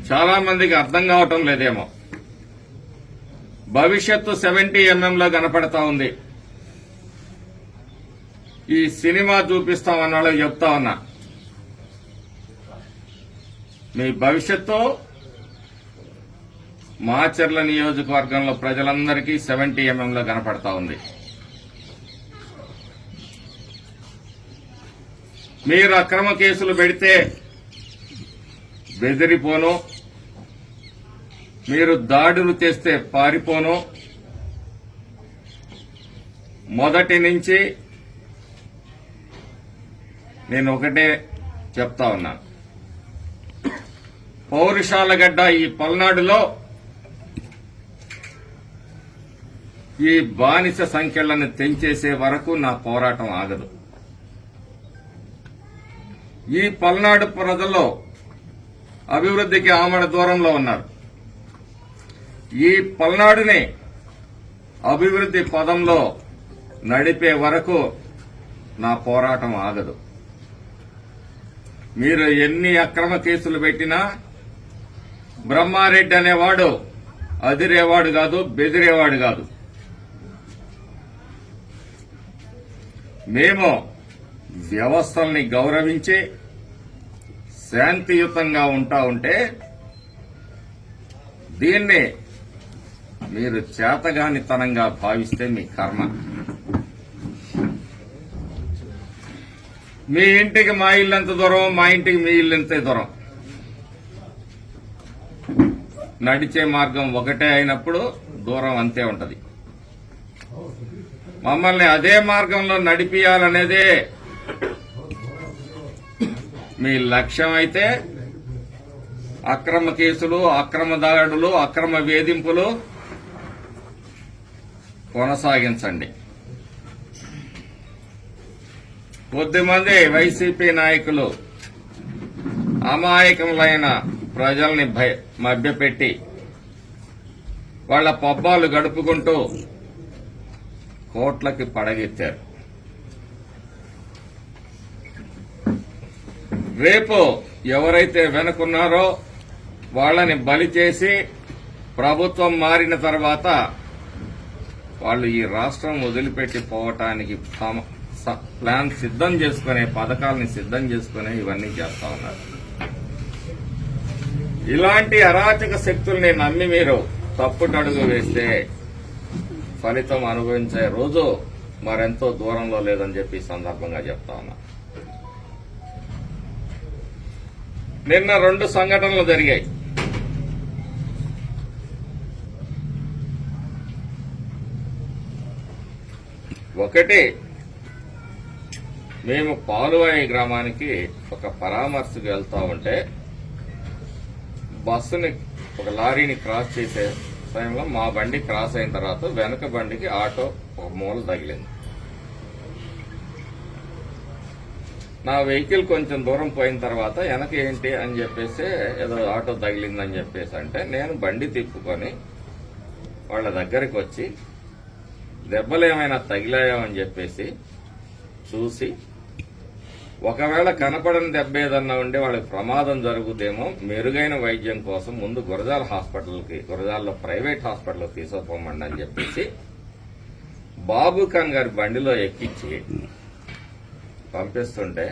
చాలా మందికి అర్థం కావటం లేదేమో. భవిష్యత్తు 70 mm లో కనపడతా ఉంది. ఈ సినిమా చూపిస్తామన్న వాళ్ళకి చెప్తా ఉన్నా, మీ భవిష్యత్తు మాచర్ల నియోజకవర్గంలో ప్రజలందరికీ 70 mm లో కనపడతా ఉంది. మీరు అక్రమ కేసులు పెడితే బెదిరిపోను, మీరు దాడులు చేస్తే పారిపోను. మొదటి నుంచి నేను ఒకటే చెప్తా ఉన్నాను, పౌరుషాలగడ్డ ఈ పల్నాడులో ఈ బానిస సంఖ్యలను తెంచేసే వరకు నా పోరాటం ఆగదు. ఈ పల్నాడు ప్రజల్లో అభివృద్ధికి ఆమడ దూరంలో ఉన్నారు. ఈ పల్నాడుని అభివృద్ధి పదంలో నడిపే వరకు నా పోరాటం ఆగదు. మీరు ఎన్ని అక్రమ కేసులు పెట్టినా బ్రహ్మారెడ్డి అనేవాడు అదిరేవాడు కాదు, బెదిరేవాడు కాదు. మేము వ్యవస్థల్ని గౌరవించి శాంతియుతంగా ఉంటా ఉంటే దీన్ని మీరు చేతగానితనంగా భావిస్తే మీ కర్మ. మీ ఇంటికి మా ఇల్లు ఎంత దూరం, మా ఇంటికి మీ ఇల్లు ఎంతే దూరం. నడిచే మార్గం ఒకటే అయినప్పుడు దూరం అంతే ఉంటది. మమ్మల్ని అదే మార్గంలో నడిపియాలనేదే మీ లక్ష్యం అయితే అక్రమ కేసులు, అక్రమ దాడులు, అక్రమ వేధింపులు కొనసాగించండి. కొద్దిమంది వైసీపీ నాయకులు అమాయకములైన ప్రజల్ని మభ్యపెట్టి వాళ్ల పబ్బాలు గడుపుకుంటూ కోట్లకి పడగెత్తారు. రేపు ఎవరైతే వెనుకున్నారో వాళ్ళని బలి చేసి ప్రభుత్వం మారిన తర్వాత వాళ్ళు ఈ రాష్ట్రం వదిలిపెట్టి పోవటానికి ప్లాన్ సిద్ధం చేసుకునే, పథకాలని సిద్ధం చేసుకునే ఇవన్నీ చేస్తా ఉన్నారు. ఇలాంటి అరాచక శక్తుల్ని నమ్మి మీరు తప్పుటడుగు వేస్తే ఫలితం అనుభవించే రోజు మరెంతో దూరంలో లేదని చెప్పి సందర్భంగా చెప్తా ఉన్నా. నిన్న 2 సంఘటనలు జరిగాయి. ఒకటి, మేము పాలువాయి గ్రామానికి ఒక పరామర్శకు వెళ్తా ఉంటే బస్సుని, ఒక లారీని క్రాస్ చేసే సమయంలో మా బండి క్రాస్ అయిన తర్వాత వెనక బండికి ఆటో ఒక మూల తగిలింది. నా వెహికల్ కొంచెం దూరం పోయిన తర్వాత వెనక ఏంటి అని చెప్పేసి ఏదో ఆటో తగిలిందని చెప్పేసి అంటే నేను బండి తిప్పుకొని వాళ్ళ దగ్గరికి వచ్చి దెబ్బలు ఏమైనా తగిలాయో అని చెప్పేసి చూసి, ఒకవేళ కనపడని దెబ్బ ఏదన్నా ఉంటే వాళ్ళకి ప్రమాదం జరుగుదేమో, మెరుగైన వైద్యం కోసం ముందు గురజాలలో ప్రైవేట్ హాస్పిటల్కి తీసుకుపోమండి అని చెప్పేసి బాబు ఖాన్ గారి బండిలో ఎక్కించి పంపిస్తుంటే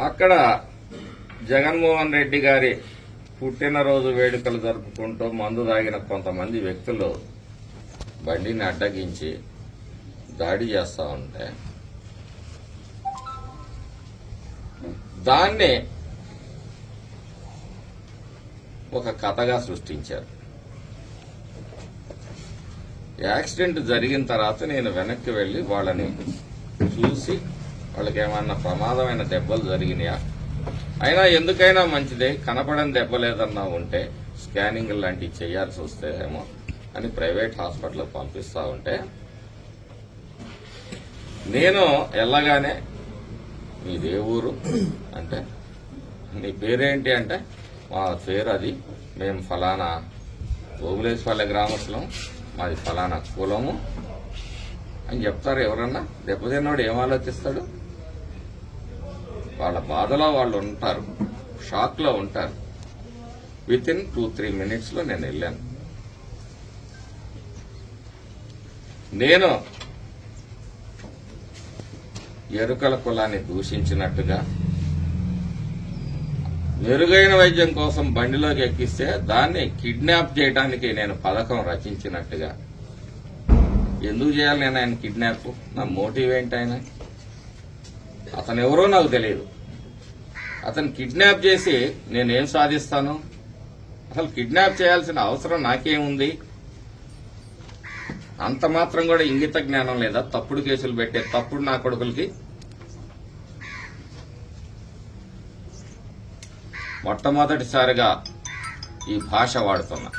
అక్కడ జగన్మోహన్ రెడ్డి గారి పుట్టినరోజు వేడుకలు జరుపుకుంటూ మందు తాగిన కొంతమంది వ్యక్తులు బండిని అడ్డగించి దాడి చేస్తా ఉంటే దాన్ని ఒక కథగా సృష్టించారు. యాక్సిడెంట్ జరిగిన తర్వాత నేను వెనక్కి వెళ్లి వాళ్ళని చూసి వాళ్ళకి ఏమన్నా ప్రమాదమైన దెబ్బలు జరిగినాయా, అయినా ఎందుకైనా మంచిదే కనపడని దెబ్బలేదన్నా ఉంటే స్కానింగ్ లాంటివి చేయాల్సి వస్తేమో అని ప్రైవేట్ హాస్పిటల్కి పంపిస్తా ఉంటే నేను వెళ్ళగానే మీదే ఊరు అంటే, నీ పేరేంటి అంటే, మా పేరు అది, మేము ఫలానా ఓబులేశ్వరపల్లె గ్రామస్తులం, మాది ఫలానా కులము అని చెప్తారు. ఎవరన్నా దెబ్బతిన్నోడు ఏం ఆలోచిస్తాడు? వాళ్ళ బాధలో వాళ్ళు ఉంటారు, షాక్ లో ఉంటారు. విత్ ఇన్ 2-3 minutes లో నేను వెళ్ళాను. నేను ఎరుకల కులాన్ని దూషించినట్టుగా, మెరుగైన వైద్యం కోసం బండిలోకి ఎక్కిస్తే దాన్ని కిడ్నాప్ చేయడానికి నేను పథకం రచించినట్టుగా. ఎందుకు చేయాలి నేను ఆయన కిడ్నాప్? నా మోటివ్ ఏంటి? అతను ఎవరో నాకు తెలియదు. అతను కిడ్నాప్ చేసి నేనేం సాధిస్తాను? అసలు కిడ్నాప్ చేయాల్సిన అవసరం నాకేముంది? అంత మాత్రం కూడా ఇంగిత జ్ఞానం లేదా? తప్పుడు కేసులు పెట్టే తప్పుడు నా కొడుకులకి. మొట్టమొదటిసారిగా ఈ భాష వాడుతున్నా.